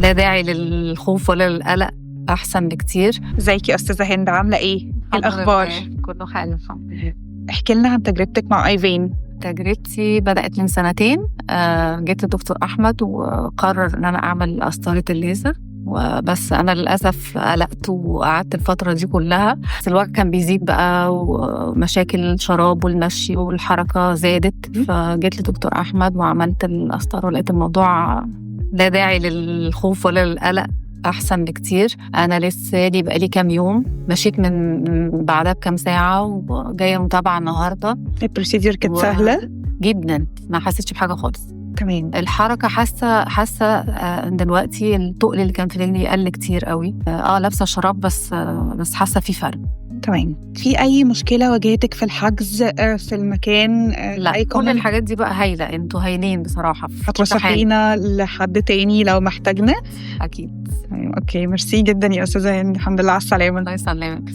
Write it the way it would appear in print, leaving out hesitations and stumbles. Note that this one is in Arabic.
لا داعي للخوف ولا للقلق، أحسن بكتير. ازيك يا أستاذة هند، عاملة إيه؟ الأخبار؟ كله حلو الحمد لله. احكي لنا عن تجربتك مع ايفين. تجربتي بدأت من 2 سنين. جيت لدكتور أحمد وقرر إن أنا أعمل قسطرة الليزر، وبس أنا للأسف قلقت وقعدت الفترة دي كلها. بس الوجع كان بيزيد بقى، ومشاكل الشراب والمشي والحركة زادت، فجيت لدكتور أحمد وعملت القسطرة ولقيت الموضوع لا داعي للخوف ولا للقلق، أحسن بكتير. أنا لسه بقالي كام يوم، مشيت من بعدها بكام ساعة وجاية متابعة النهاردة. البروسيدير كانت سهلة جدا، ما حسيتش بحاجة خالص. تمام. الحركة حاسة دلوقتي التقل اللي كان في رجلي قل كتير قوي. لابسة شراب بس حاسة في فرق. تمام. في أي مشكلة واجهتك في الحجز في المكان؟ لا، كل الحاجات دي بقى هايلة، انتوا هايلين بصراحة. هترشحينا لحد تاني لو محتاجنا؟ أكيد. أوكي، ميرسي جدا يا أستاذة هند، الحمد لله على السلامة. الله يسلمك.